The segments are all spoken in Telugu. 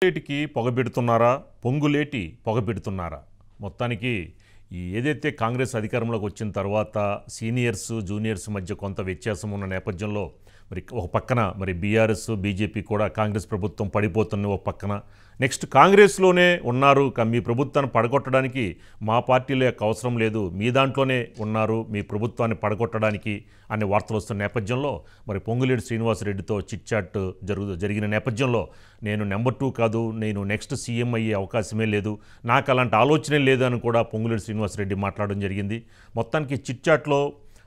పొంగులేటికి పొగబెడుతున్నారా పొంగులేటి పొగబెడుతున్నారా మొత్తానికి ఏదైతే కాంగ్రెస్ అధికారంలోకి వచ్చిన తర్వాత సీనియర్స్ జూనియర్స్ మధ్య కొంత వ్యత్యాసం ఉన్న నేపథ్యంలో మరి ఒక పక్కన మరి బీఆర్ఎస్ బీజేపీ కూడా కాంగ్రెస్ ప్రభుత్వం పడిపోతున్న ఒక పక్కన నెక్స్ట్ కాంగ్రెస్లోనే ఉన్నారు మీ ప్రభుత్వాన్ని పడగొట్టడానికి మా పార్టీలో యొక్క అవసరం లేదు మీ దాంట్లోనే ఉన్నారు మీ ప్రభుత్వాన్ని పడగొట్టడానికి అనే వార్తలు వస్తున్న నేపథ్యంలో మరి పొంగులేటి శ్రీనివాసరెడ్డితో చిట్చాట్ జరిగిన నేపథ్యంలో నేను నెంబర్ 2 కాదు నేను నెక్స్ట్ సీఎం అయ్యే అవకాశమే లేదు నాకు అలాంటి ఆలోచనే లేదు అని కూడా పొంగులేటి శ్రీనివాసరెడ్డి మాట్లాడడం జరిగింది మొత్తానికి చిట్చాట్లో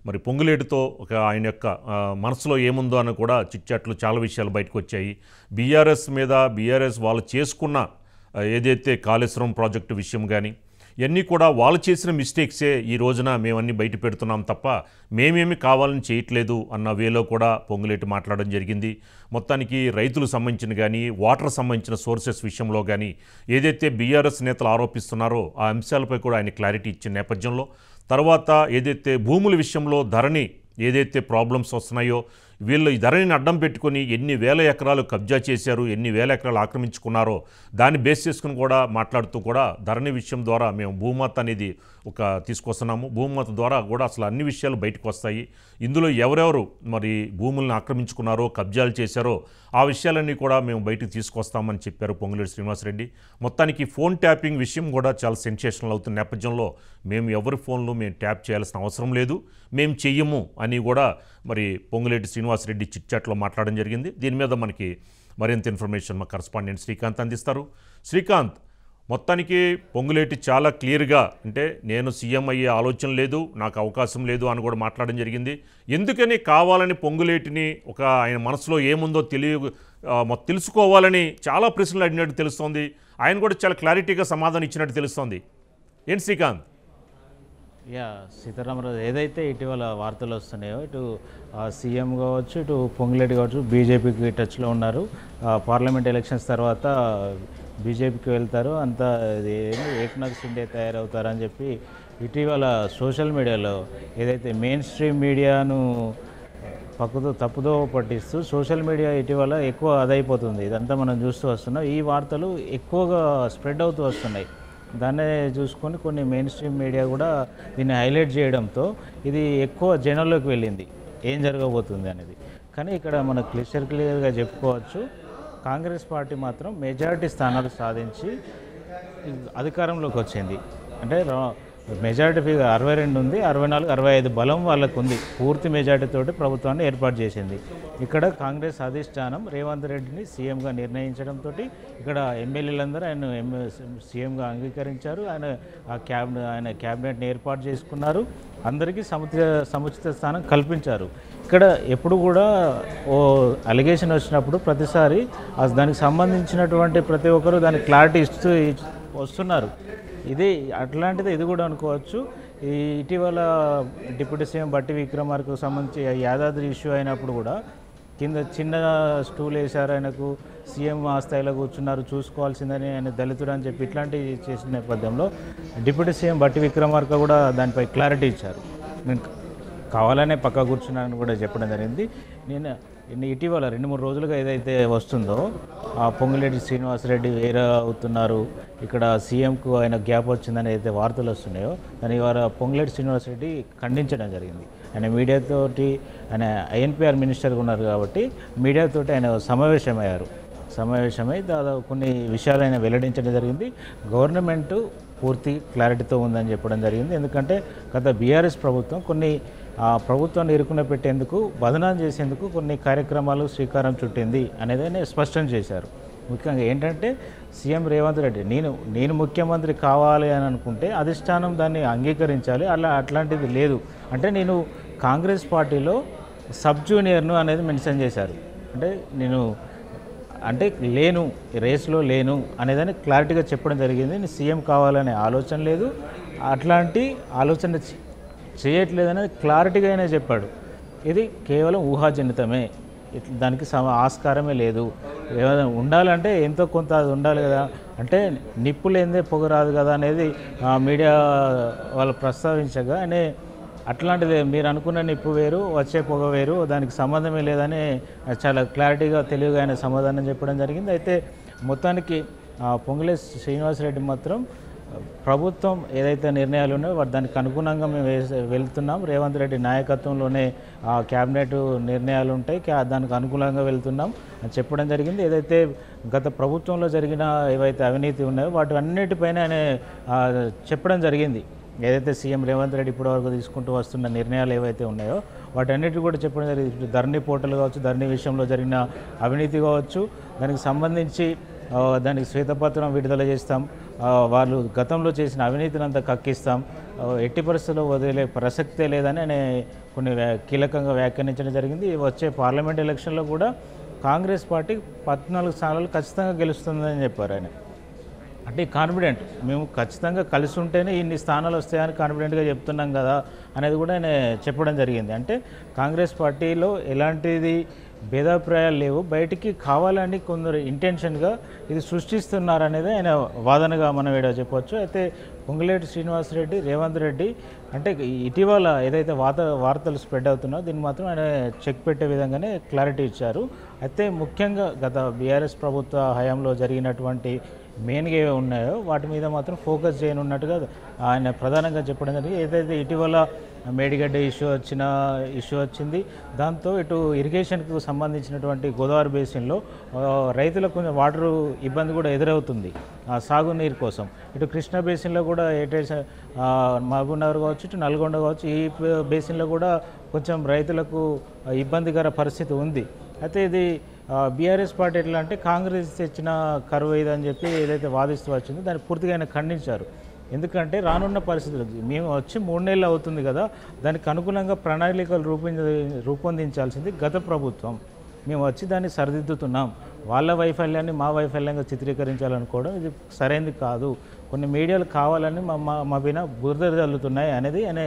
మరి పొంగులేటితో ఒక ఆయన యొక్క మనసులో ఏముందో అని కూడా చిట్చాట్లు చాలా విషయాలు బయటకు వచ్చాయి బీఆర్ఎస్ వాళ్ళు చేసుకున్న ఏదైతే కాళేశ్వరం ప్రాజెక్టు విషయం కానీ ఇవన్నీ కూడా వాళ్ళు చేసిన మిస్టేక్సే ఈ రోజున మేమన్నీ బయట పెడుతున్నాం తప్ప మేమేమి కావాలని చేయట్లేదు అన్న వేలో కూడా పొంగులేటి మాట్లాడడం జరిగింది మొత్తానికి రైతులకు సంబంధించిన కానీ వాటర్ సంబంధించిన సోర్సెస్ విషయంలో కానీ ఏదైతే బీఆర్ఎస్ నేతలు ఆరోపిస్తున్నారో ఆ అంశాలపై కూడా ఆయన క్లారిటీ ఇచ్చిన నేపథ్యంలో తర్వాత ఏదైతే భూముల విషయంలో ధరణి ఏదైతే ప్రాబ్లమ్స్ వస్తున్నాయో వీళ్ళు ఈ ధరణిని అడ్డం పెట్టుకొని ఎన్ని వేల ఎకరాలు కబ్జా చేశారు ఎన్ని వేల ఎకరాలు ఆక్రమించుకున్నారో దాన్ని బేస్ చేసుకుని కూడా మాట్లాడుతూ కూడా ధరణి విషయం ద్వారా మేము భూమాత అనేది ఒక తీసుకొస్తున్నాము భూమాత ద్వారా కూడా అసలు అన్ని విషయాలు బయటకు వస్తాయి ఇందులో ఎవరెవరు మరి భూములను ఆక్రమించుకున్నారో కబ్జాలు చేశారో ఆ విషయాలన్నీ కూడా మేము బయటకు తీసుకొస్తామని చెప్పారు పొంగులేటి శ్రీనివాసరెడ్డి మొత్తానికి ఫోన్ ట్యాపింగ్ విషయం కూడా చాలా సెన్సేషనల్ అవుతున్న నేపథ్యంలో మేము ఎవరి ఫోన్లు మేము ట్యాప్ చేయాల్సిన అవసరం లేదు మేము చెయ్యము అని కూడా మరి పొంగులేటి శ్రీనివాసరెడ్డి చిట్చాట్లో మాట్లాడడం జరిగింది దీని మీద మనకి మరింత ఇన్ఫర్మేషన్ మా కరస్పాండెంట్ శ్రీకాంత్ అందిస్తారు శ్రీకాంత్ మొత్తానికి పొంగులేటి చాలా క్లియర్గా అంటే నేను సీఎం అయ్యే ఆలోచన లేదు నాకు అవకాశం లేదు అని కూడా మాట్లాడడం జరిగింది ఎందుకని కావాలని పొంగులేటిని ఒక ఆయన మనసులో ఏముందో తెలుసుకోవాలని చాలా ప్రశ్నలు అడిగినట్టు తెలుస్తోంది ఆయన కూడా చాలా క్లారిటీగా సమాధానం ఇచ్చినట్టు తెలుస్తోంది ఏంటి శ్రీకాంత్ సీతారామరాజు ఏదైతే ఇటీవల వార్తలు వస్తున్నాయో ఇటు సీఎం కావచ్చు ఇటు పొంగులేటి కావచ్చు బీజేపీకి టచ్లో ఉన్నారు పార్లమెంట్ ఎలక్షన్స్ తర్వాత బీజేపీకి వెళ్తారు అంతా ఏకనాథ్ షిండే తయారవుతారని చెప్పి ఇటీవల సోషల్ మీడియాలో ఏదైతే మెయిన్ స్ట్రీమ్ మీడియాను తప్పుదో పట్టిస్తూ సోషల్ మీడియా ఇటీవల ఎక్కువ అదైపోతుంది ఇదంతా మనం చూస్తూ వస్తున్నాం ఈ వార్తలు ఎక్కువగా స్ప్రెడ్ అవుతూ వస్తున్నాయి దాన్నే చూసుకొని కొన్ని మెయిన్ స్ట్రీమ్ మీడియా కూడా దీన్ని హైలైట్ చేయడంతో ఇది ఎక్కువ జనంలోకి వెళ్ళింది ఏం జరగబోతుంది అనేది కానీ ఇక్కడ మనం క్లియర్గా చెప్పుకోవచ్చు కాంగ్రెస్ పార్టీ మాత్రం మెజారిటీ స్థానాలు సాధించి అధికారంలోకి వచ్చింది అంటే మెజారిటీ ఫిగర్ 62 ఉంది 64 65 బలం వాళ్ళకు ఉంది పూర్తి మెజారిటీతోటి ప్రభుత్వాన్ని ఏర్పాటు చేసింది ఇక్కడ కాంగ్రెస్ అధిష్టానం రేవంత్ రెడ్డిని సీఎంగా నిర్ణయించడంతో ఇక్కడ ఎమ్మెల్యేలందరూ ఆయన సీఎంగా అంగీకరించారు ఆయన క్యాబినెట్ని ఏర్పాటు చేసుకున్నారు అందరికీ సముచిత స్థానం కల్పించారు ఇక్కడ ఎప్పుడు కూడా ఓ అలిగేషన్ వచ్చినప్పుడు ప్రతిసారి దానికి సంబంధించినటువంటి ప్రతి ఒక్కరు దానికి క్లారిటీ ఇస్తూ వస్తున్నారు అట్లాంటిది ఇది కూడా అనుకోవచ్చు ఈ ఇటీవల డిప్యూటీ సీఎం బట్టి విక్రమార్కకు సంబంధించి యాదాద్రి ఇష్యూ అయినప్పుడు కూడా కింద చిన్న స్టూల్ వేశారు ఆయనకు సీఎం ఆ స్థాయిలో కూర్చున్నారు చూసుకోవాల్సిందని ఆయన దళితుడు అని చెప్పి ఇట్లాంటివి చేసిన నేపథ్యంలో డిప్యూటీ సీఎం బట్టి విక్రమార్క కూడా దానిపై క్లారిటీ ఇచ్చారు నేను కావాలనే పక్క కూర్చున్నానని కూడా చెప్పడం జరిగింది నేను ఇటీవల 2-3 రోజులుగా ఏదైతే వస్తుందో ఆ పొంగులేటి శ్రీనివాసరెడ్డి వేరే అవుతున్నారు ఇక్కడ సీఎంకు ఆయన గ్యాప్ వచ్చిందని ఏదైతే వార్తలు వస్తున్నాయో దాని ఇవాళ పొంగులేటి శ్రీనివాసరెడ్డి ఖండించడం జరిగింది ఆయన మీడియాతోటి ఆయన ఐఎన్పిఆర్ మినిస్టర్గా ఉన్నారు కాబట్టి మీడియాతోటి ఆయన సమావేశమై దాదాపు కొన్ని విషయాలు ఆయన వెల్లడించడం జరిగింది గవర్నమెంట్ పూర్తి క్లారిటీతో ఉందని చెప్పడం జరిగింది ఎందుకంటే గత బీఆర్ఎస్ ప్రభుత్వం కొన్ని ప్రభుత్వాన్ని ఇరుకున పెట్టేందుకు బదనాం చేసేందుకు కొన్ని కార్యక్రమాలు శ్రీకారం చుట్టింది అనేది స్పష్టం చేశారు ముఖ్యంగా ఏంటంటే సీఎం రేవంత్ రెడ్డి నేను ముఖ్యమంత్రి కావాలి అని అనుకుంటే అధిష్టానం దాన్ని అంగీకరించాలి అట్లాంటిది లేదు అంటే నేను కాంగ్రెస్ పార్టీలో సబ్ జూనియర్ను అనేది మెన్షన్ చేశారు అంటే లేను రేస్లో లేను అనేదాన్ని క్లారిటీగా చెప్పడం జరిగింది నేను సీఎం కావాలనే ఆలోచన లేదు అట్లాంటి ఆలోచన చేయట్లేదనేది క్లారిటీగా అయినా చెప్పాడు ఇది కేవలం ఊహాజనితమే దానికి ఆస్కారమే లేదు ఏమైనా ఉండాలంటే ఎంతో కొంత అది ఉండాలి కదా అంటే నిప్పు లేనిదే పొగ రాదు కదా అనేది మీడియా వాళ్ళు ప్రస్తావించగా అనే అట్లాంటిది మీరు అనుకున్న నిప్పు వేరు వచ్చే పొగ వేరు దానికి సంబంధమే లేదని చాలా క్లారిటీగా తెలివిగా ఆయన సమాధానం చెప్పడం జరిగింది. అయితే మొత్తానికి పొంగులేటి శ్రీనివాసరెడ్డి మాత్రం ప్రభుత్వం ఏదైతే నిర్ణయాలు ఉన్నాయో దానికి అనుగుణంగా మేము వెళ్తున్నాం. రేవంత్ రెడ్డి నాయకత్వంలోనే క్యాబినెట్ నిర్ణయాలు ఉంటాయి, దానికి అనుకూలంగా వెళ్తున్నాం అని చెప్పడం జరిగింది. ఏదైతే గత ప్రభుత్వంలో జరిగిన ఏవైతే అవినీతి ఉన్నాయో వాటి అన్నిటిపైన ఆయన చెప్పడం జరిగింది. ఏదైతే సీఎం రేవంత్ రెడ్డి ఇప్పటివరకు తీసుకుంటూ వస్తున్న నిర్ణయాలు ఏవైతే ఉన్నాయో వాటన్నిటి కూడా చెప్పడం జరిగింది. ధరణి పోర్టల్ కావచ్చు, ధరణి విషయంలో జరిగిన అవినీతి కావచ్చు, దానికి సంబంధించి దానికి శ్వేతపత్రం విడుదల చేస్తాం, వాళ్ళు గతంలో చేసిన అవినీతిని అంతా కక్కిస్తాం, ఎట్టి పరిస్థితుల్లో వదిలే ప్రసక్తే లేదని ఆయన కొన్ని కీలకంగా వ్యాఖ్యానించడం జరిగింది. వచ్చే పార్లమెంట్ ఎలక్షన్లో కూడా కాంగ్రెస్ పార్టీ 14 స్థానాలు ఖచ్చితంగా గెలుస్తుందని చెప్పారు ఆయన. అంటే కాన్ఫిడెంట్, మేము ఖచ్చితంగా కలిసి ఉంటేనే ఇన్ని స్థానాలు వస్తాయని కాన్ఫిడెంట్గా చెప్తున్నాం కదా అనేది కూడా ఆయన చెప్పడం జరిగింది. అంటే కాంగ్రెస్ పార్టీలో ఎలాంటిది భేదాభిప్రాయాలు లేవు, బయటికి కావాలని కొందరు ఇంటెన్షన్గా ఇది సృష్టిస్తున్నారనేది ఆయన వాదనగా మనం ఏదో చెప్పవచ్చు. అయితే పొంగులేటి శ్రీనివాసరెడ్డి, రేవంత్ రెడ్డి అంటే ఇటీవల ఏదైతే వార్తలు స్ప్రెడ్ అవుతున్నాయో దీన్ని మాత్రం ఆయన చెక్ పెట్టే విధంగానే క్లారిటీ ఇచ్చారు. అయితే ముఖ్యంగా గత బీఆర్ఎస్ ప్రభుత్వ హయాంలో జరిగినటువంటి మెయిన్గా ఏవి ఉన్నాయో వాటి మీద మాత్రం ఫోకస్ చేయనున్నట్టుగా ఆయన ప్రధానంగా చెప్పడం జరిగింది. ఏదైతే ఇటీవల మేడిగడ్డ ఇష్యూ వచ్చింది, దాంతో ఇటు ఇరిగేషన్కు సంబంధించినటువంటి గోదావరి బేసిన్లో రైతులకు కొంచెం వాటర్ ఇబ్బంది కూడా ఎదురవుతుంది సాగునీరు కోసం. ఇటు కృష్ణా బేసిన్లో కూడా మహబూబ్నగర్ కావచ్చు, ఇటు నల్గొండ కావచ్చు, ఈ బేసిన్లో కూడా కొంచెం రైతులకు ఇబ్బందికర పరిస్థితి ఉంది. అయితే ఇది బీఆర్ఎస్ పార్టీ ఎట్లా అంటే కాంగ్రెస్ తెచ్చిన కరువు ఇదని చెప్పి ఏదైతే వాదిస్తూ వచ్చిందో దాన్ని పూర్తిగా ఆయన ఖండించారు. ఎందుకంటే రానున్న పరిస్థితులు మేము వచ్చి 3 నెలలు అవుతుంది కదా, దానికి అనుగుణంగా ప్రణాళికలు రూపొందించాల్సింది గత ప్రభుత్వం. మేము వచ్చి దాన్ని సరిదిద్దుతున్నాం. వాళ్ళ వైఫల్యాన్ని మా వైఫల్యంగా చిత్రీకరించాలనుకోవడం ఇది సరైనది కాదు. కొన్ని మీడియాలు కావాలని మా పైన బురద జల్లుతున్నాయి అనేది ఆయన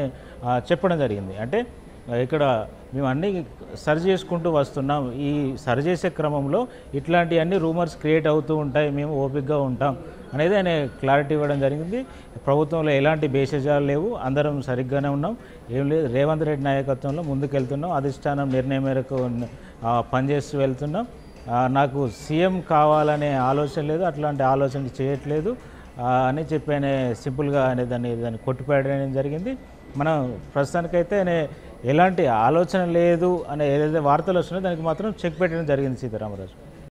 చెప్పడం జరిగింది. అంటే ఇక్కడ మేము అన్నీ సరి చేసుకుంటూ వస్తున్నాం, ఈ సరి చేసే క్రమంలో ఇట్లాంటివన్నీ రూమర్స్ క్రియేట్ అవుతూ ఉంటాయి, మేము ఓపికగా ఉంటాం అనేది ఆయన క్లారిటీ ఇవ్వడం జరిగింది. ప్రభుత్వంలో ఎలాంటి భేషజాలు లేవు, అందరం సరిగ్గానే ఉన్నాం, ఏం లేదు, రేవంత్ రెడ్డి నాయకత్వంలో ముందుకెళ్తున్నాం, అధిష్టానం నిర్ణయం మేరకు పనిచేస్తూ వెళ్తున్నాం, నాకు సీఎం కావాలనే ఆలోచన లేదు, అట్లాంటి ఆలోచన చేయట్లేదు అని చెప్పి ఆయన సింపుల్గా దాన్ని కొట్టిపడడం జరిగింది. మనం ప్రస్తుతానికైతే ఆయన ఎలాంటి ఆలోచన లేదు అనే ఏదైతే వార్తలు వస్తున్నాయో దానికి మాత్రం చెక్ పెట్టడం జరిగింది సీతారామరాజు.